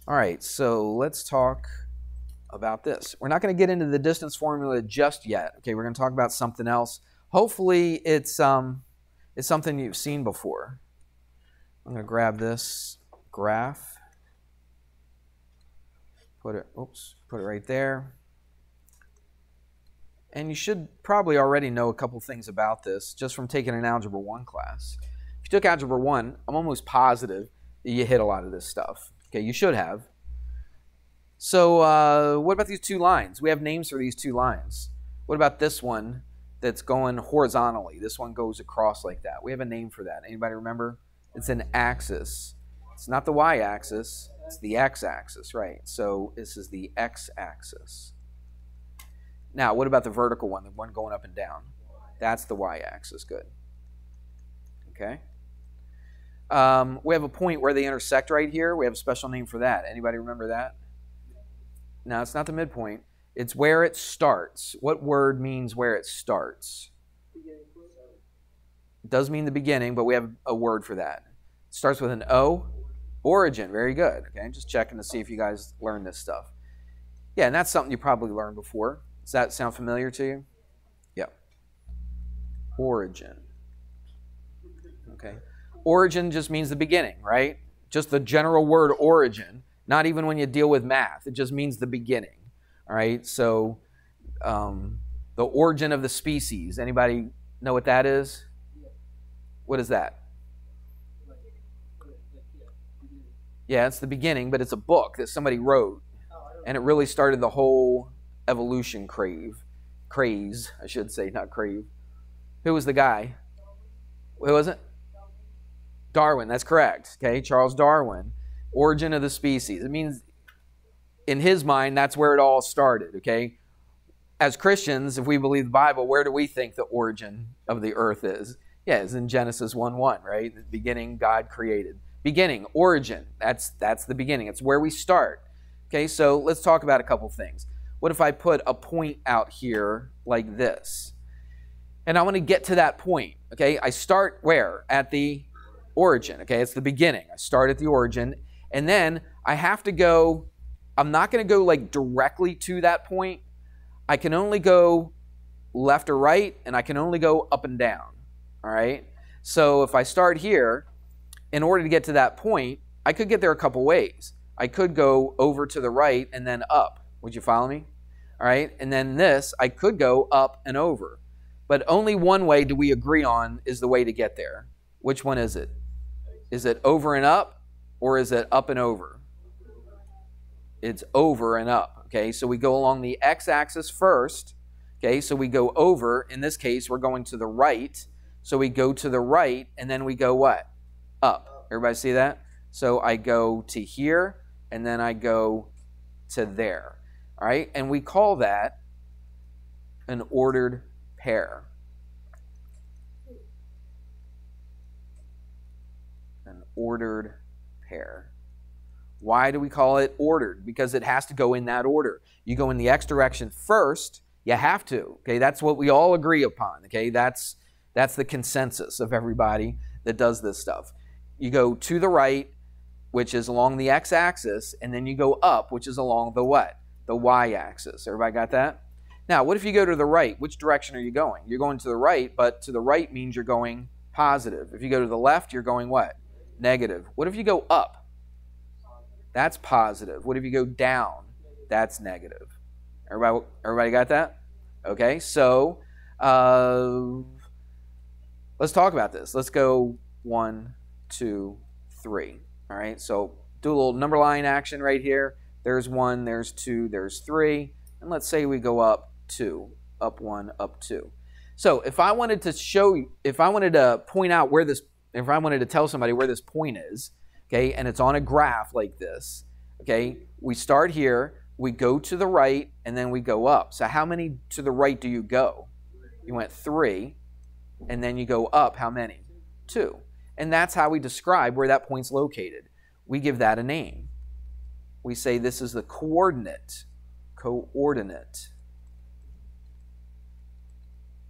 All right, so let's talk about this. We're not going to get into the distance formula just yet. Okay, we're going to talk about something else. Hopefully it's something you've seen before. I'm going to grab this graph, put it right there. And you should probably already know a couple things about this just from taking an Algebra 1 class. If you took Algebra 1, I'm almost positive that you hit a lot of this stuff. Okay, you should have. So what about these two lines? We have names for these two lines. What about this one that's going horizontally? This one goes across like that. We have a name for that. Anybody remember? It's an axis. It's not the y-axis. It's the x-axis, right? So this is the x-axis. Now, what about the vertical one, the one going up and down? That's the y-axis. Good. Okay. We have a point where they intersect right here. We have a special name for that. Anybody remember that? No, it's not the midpoint. It's where it starts. What word means where it starts? It does mean the beginning, but we have a word for that. It starts with an O. Origin. Very good. Okay, just checking to see if you guys learned this stuff. Yeah, and that's something you probably learned before. Does that sound familiar to you? Yeah. Origin. Okay. Origin just means the beginning, right? Just the general word origin. Not even when you deal with math. It just means the beginning. All right. So the origin of the species. Anybody know what that is? What is that? Yeah, it's the beginning, but it's a book that somebody wrote. And it really started the whole evolution craze, I should say, not crave. Who was the guy? Who was it? Darwin, that's correct. Okay, Charles Darwin. Origin of the species. It means, in his mind, that's where it all started, okay? As Christians, if we believe the Bible, where do we think the origin of the earth is? Yeah, it's in Genesis 1:1, right? The beginning, God created. Beginning, origin, that's the beginning. It's where we start. Okay, so let's talk about a couple things. What if I put a point out here like this? And I want to get to that point, okay? I start where? At the origin, okay? It's the beginning. I start at the origin. And then I have to go, I'm not going to go like directly to that point. I can only go left or right, and I can only go up and down, all right? So if I start here, in order to get to that point, I could get there a couple ways. I could go over to the right and then up. Would you follow me? All right, and then this, I could go up and over. But only one way do we agree on is the way to get there. Which one is it? Is it over and up? Or is it up and over? It's over and up, okay? So we go along the x-axis first, okay? So we go over. In this case, we're going to the right. So we go to the right, and then we go what? Up. Everybody see that? So I go to here, and then I go to there, all right? And we call that an ordered pair. An ordered pair. Why do we call it ordered? Because it has to go in that order. You go in the x direction first. You have to. Okay, that's what we all agree upon. Okay, that's the consensus of everybody that does this stuff. You go to the right, which is along the x-axis, and then you go up, which is along the what? The y-axis. Everybody got that? Now, what if you go to the right? Which direction are you going? You're going to the right, but to the right means you're going positive. If you go to the left, you're going what? Negative. What if you go up? That's positive. What if you go down? That's negative. Everybody got that? Okay, so let's talk about this. Let's go 1, 2, 3. All right, so do a little number line action right here. There's 1, there's 2, there's 3. And let's say we go up 2, up 1, up 2. So if I wanted to show you, if I wanted to point out where this, if I wanted to tell somebody where this point is, okay, and it's on a graph like this, okay, we start here, we go to the right, and then we go up. So how many to the right do you go? You went 3, and then you go up how many? 2. And that's how we describe where that point's located. We give that a name. We say this is the coordinate. Coordinate.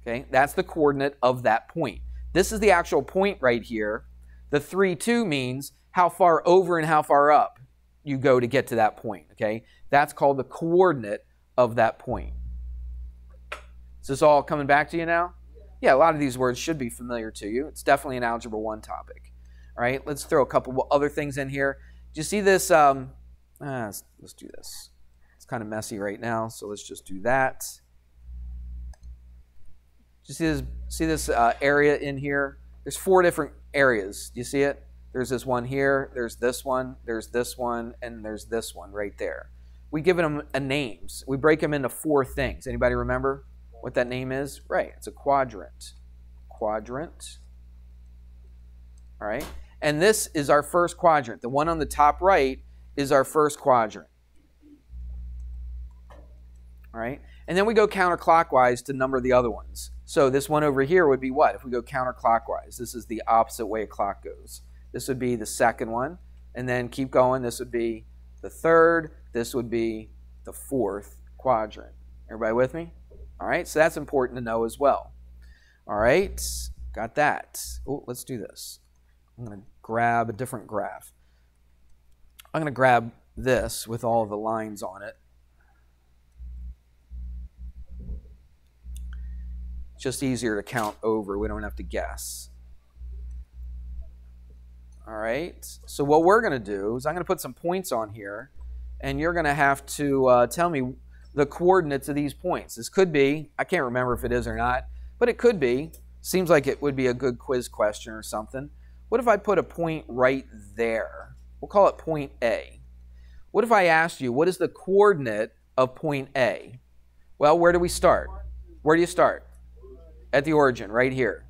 Okay, that's the coordinate of that point. This is the actual point right here. The 3, 2 means how far over and how far up. you go to get to that point, okay? That's called the coordinate of that point. Is this all coming back to you now? Yeah, a lot of these words should be familiar to you. It's definitely an Algebra 1 topic. All right, let's throw a couple other things in here. Do you see this? Let's do this. It's kind of messy right now, so let's just do that. Do you see this area in here? There's 4 different areas. Do you see it? There's this one here, there's this one, and there's this one right there. We give them names. We break them into 4 things. Anybody remember what that name is? Right, it's a quadrant. Quadrant. All right, and this is our first quadrant. The one on the top right is our first quadrant. All right, and then we go counterclockwise to number the other ones. So this one over here would be what? If we go counterclockwise, this is the opposite way a clock goes. This would be the second one, and then keep going. This would be the third. This would be the 4th quadrant. Everybody with me? All right, so that's important to know as well. All right, got that. Oh, let's do this. I'm going to grab a different graph. I'm going to grab this with all of the lines on it. It's just easier to count over. We don't have to guess. All right, so what we're going to do is I'm going to put some points on here, and you're going to have to tell me the coordinates of these points. This could be, I can't remember if it is or not, but it could be. Seems like it would be a good quiz question or something. What if I put a point right there? We'll call it point A. What if I asked you, what is the coordinate of point A? Well, where do we start? Where do you start? At the origin, right here.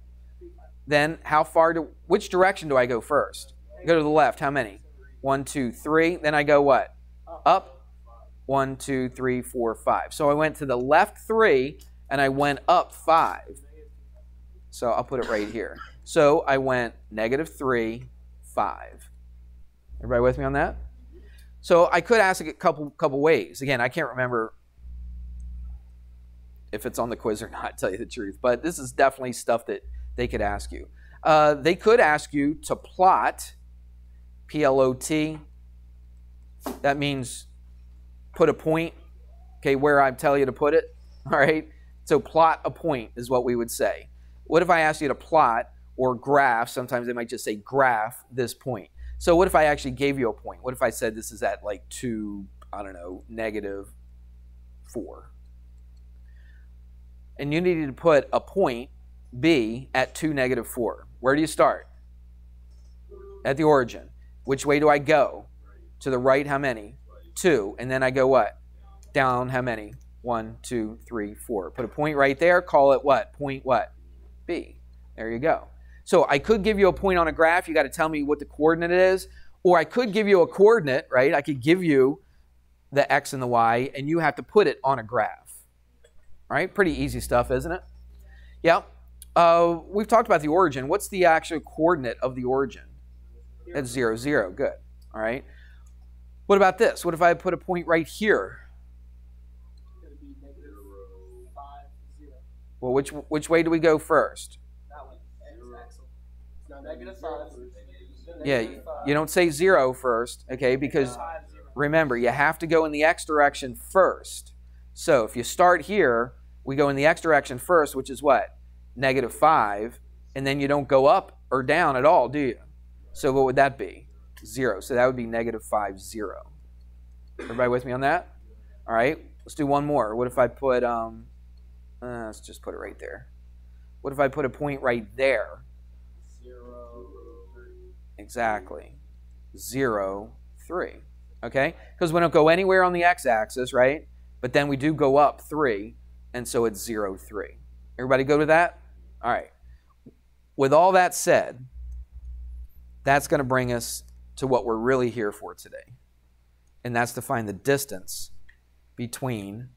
Then how far which direction do I go first? I go to the left. How many? 1, 2, 3. Then I go what? Up. 1, 2, 3, 4, 5. So I went to the left 3 and I went up 5. So I'll put it right here. So I went -3, 5. Everybody with me on that? So I could ask it a couple ways. Again, I can't remember if it's on the quiz or not, to tell you the truth. But this is definitely stuff that they could ask you. They could ask you to plot, P-L-O-T. That means put a point, okay, where I tell you to put it. All right? So plot a point is what we would say. What if I asked you to plot or graph? Sometimes they might just say graph this point. So what if I actually gave you a point? What if I said this is at like 2, I don't know, -4? And you needed to put a point, B, at 2, -4. Where do you start? At the origin. Which way do I go? To the right, how many? 2. And then I go what? Down, how many? 1, 2, 3, 4. Put a point right there. Call it what? Point what? B. There you go. So I could give you a point on a graph. You got to tell me what the coordinate is. Or I could give you a coordinate, right? I could give you the X and the Y, and you have to put it on a graph. All right? Pretty easy stuff, isn't it? Yeah. We've talked about the origin. What's the actual coordinate of the origin? It's 0, 0. Good. All right. What about this? What if I put a point right here? It's going to be -5, 0. Well, which way do we go first? That one. X-axle. No, -5. Yeah, you don't say 0 first, okay? Because remember, you have to go in the X direction first. So if you start here, we go in the X direction first, which is what? -5, and then you don't go up or down at all, do you? So what would that be? 0. So that would be -5, 0. Everybody with me on that? All right, let's do one more. What if I put, let's just put it right there. What if I put a point right there? 0, 3. Exactly. 0, 3. Okay? Because we don't go anywhere on the x-axis, right? But then we do go up 3, and so it's 0, 3. Everybody go to that? All right. With all that said, that's going to bring us to what we're really here for today. And that's to find the distance between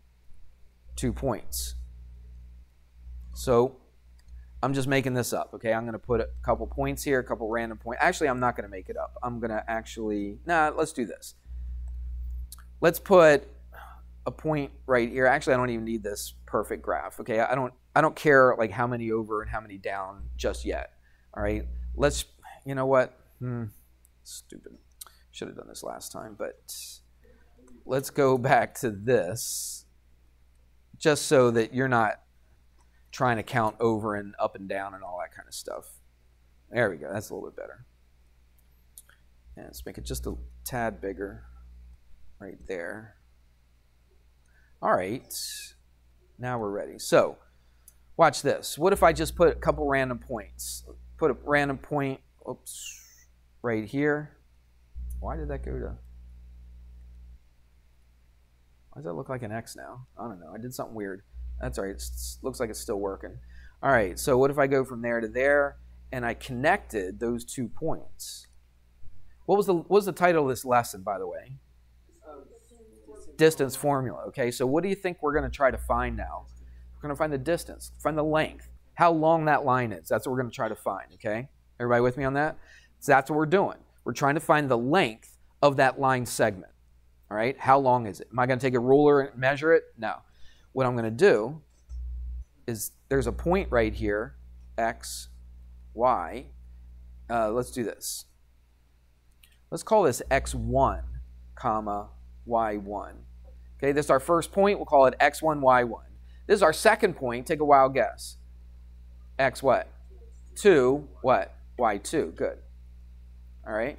2 points. So I'm just making this up, okay? I'm going to put a couple points here, a couple random points. Actually, I'm not going to make it up. I'm going to actually, let's do this. Let's put a point right here. Actually, I don't even need this perfect graph, okay? I don't care like how many over and how many down just yet, all right? Let's, you know what? Stupid. Should have done this last time, but let's go back to this just so that you're not trying to count over and up and down and all that kind of stuff. There we go. That's a little bit better. And let's make it just a tad bigger right there. All right. Now we're ready. So watch this. What if I just put a couple random points? Put a random point, oops, right here. Why did that go to... Why does that look like an X now? I don't know. I did something weird. That's all right. It looks like it's still working. All right. So what if I go from there to there, and I connected those 2 points? What was the title of this lesson, by the way? Distance formula. Okay. So what do you think we're going to try to find now? We're going to find the distance, find the length, how long that line is. That's what we're going to try to find. Okay. Everybody with me on that? So that's what we're doing. We're trying to find the length of that line segment. All right. How long is it? Am I going to take a ruler and measure it? No. What I'm going to do is there's a point right here, X, Y. Let's do this. Let's call this X1, comma, Y1. Okay, this is our first point. We'll call it X1, Y1. This is our second point. Take a wild guess. X what? 2, what? Y2. Good. All right.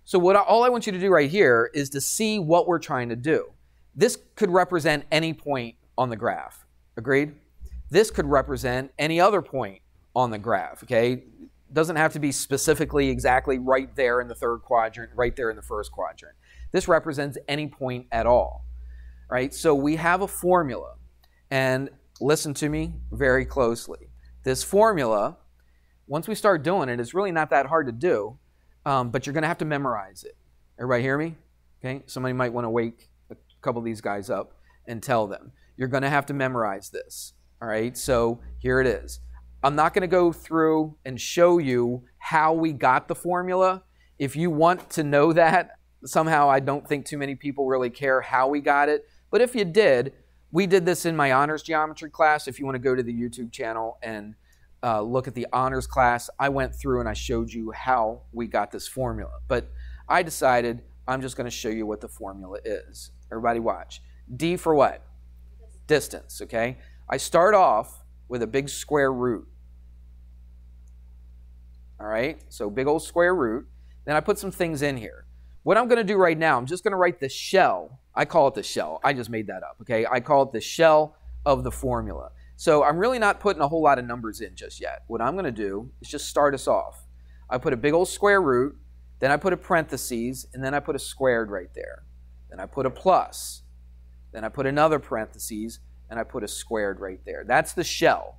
So all I want you to do right here is to see what we're trying to do. This could represent any point on the graph. Agreed? This could represent any other point on the graph. Okay? Doesn't have to be specifically exactly right there in the third quadrant, right there in the first quadrant. This represents any point at all. Right? So we have a formula. And listen to me very closely. This formula, once we start doing it, it's really not that hard to do, but you're going to have to memorize it. Everybody hear me? Okay? Somebody might want to wake a couple of these guys up and tell them. You're going to have to memorize this. All right? So here it is. I'm not going to go through and show you how we got the formula. If you want to know that, somehow I don't think too many people really care how we got it. But if you did, we did this in my honors geometry class. If you want to go to the YouTube channel and look at the honors class, I went through and I showed you how we got this formula. But I decided I'm just going to show you what the formula is. Everybody watch. D for what? Distance, okay? I start off with a big square root. All right? So big old square root. Then I put some things in here. What I'm going to do right now, I'm just going to write the shell. I call it the shell. I just made that up, okay? I call it the shell of the formula. So I'm really not putting a whole lot of numbers in just yet. What I'm going to do is just start us off. I put a big old square root, then I put a parentheses, and then I put a squared right there. Then I put a plus. Then I put another parentheses, and I put a squared right there. That's the shell,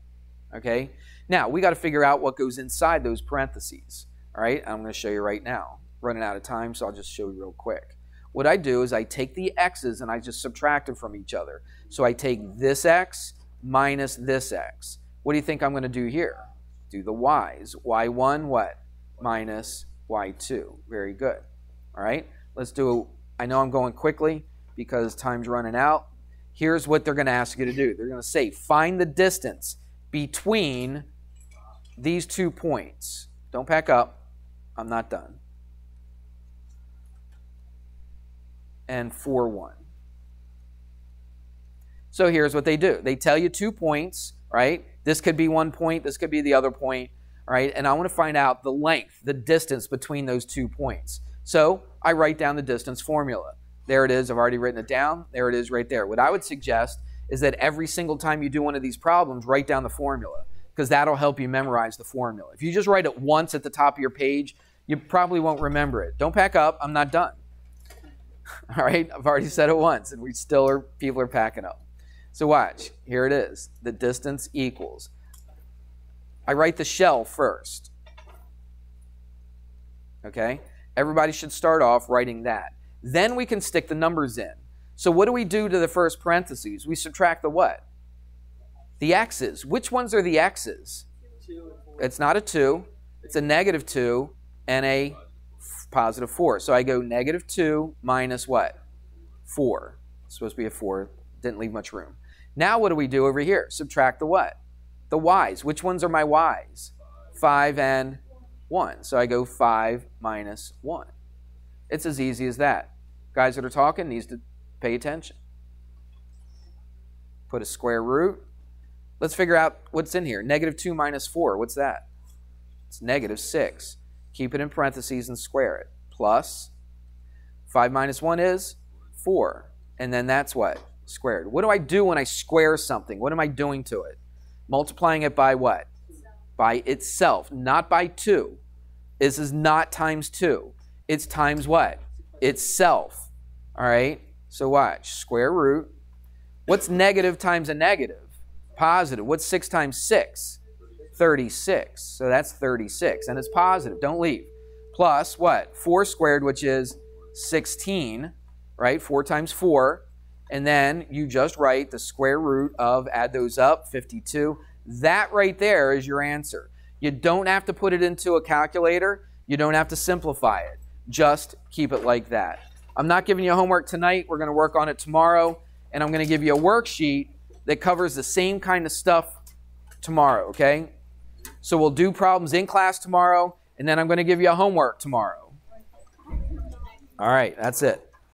okay? Now, we got to figure out what goes inside those parentheses, all right? I'm going to show you right now. Running out of time, so I'll just show you real quick. What I do is I take the x's and I just subtract them from each other. So I take this x minus this x. What do you think I'm going to do here? Do the y's. Y1, what? Minus y2. Very good. All right, let's do, I know I'm going quickly because time's running out. Here's what they're going to ask you to do. They're going to say, find the distance between these 2 points. Don't pack up. I'm not done. And 4, 1. So here's what they do. They tell you 2 points, right? This could be 1 point. This could be the other point, right? And I want to find out the length, the distance between those 2 points. So I write down the distance formula. There it is. I've already written it down. There it is right there. What I would suggest is that every single time you do one of these problems, write down the formula, because that'll help you memorize the formula. If you just write it once at the top of your page, you probably won't remember it. Don't pack up. I'm not done. All right, I've already said it once, and people are packing up. So watch, here it is. The distance equals. I write the shell first. Okay, everybody should start off writing that. Then we can stick the numbers in. So what do we do to the first parentheses? We subtract the what? The x's. Which ones are the x's? 2 and 4. It's not a 2. It's a -2 and a positive 4. So I go -2 minus what? 4. It's supposed to be a 4. Didn't leave much room. Now what do we do over here? Subtract the what? The y's. Which ones are my y's? 5 and 1. So I go 5 minus 1. It's as easy as that. Guys that are talking needs to pay attention. Put a square root. Let's figure out what's in here. Negative 2 minus 4. What's that? It's negative 6. Keep it in parentheses and square it. Plus 5 minus 1 is 4. And then that's what? Squared. What do I do when I square something? What am I doing to it? Multiplying it by what? By itself, not by 2. This is not times 2. It's times what? Itself. All right? So watch. Square root. What's negative times a negative? Positive. What's 6 times 6? 36. So that's 36. And it's positive. Don't leave. Plus what? 4 squared, which is 16. Right? 4 times 4. And then you just write the square root of, add those up, 52. That right there is your answer. You don't have to put it into a calculator. You don't have to simplify it. Just keep it like that. I'm not giving you homework tonight. We're going to work on it tomorrow. And I'm going to give you a worksheet that covers the same kind of stuff tomorrow, okay? So we'll do problems in class tomorrow, and then I'm going to give you a homework tomorrow. All right, that's it.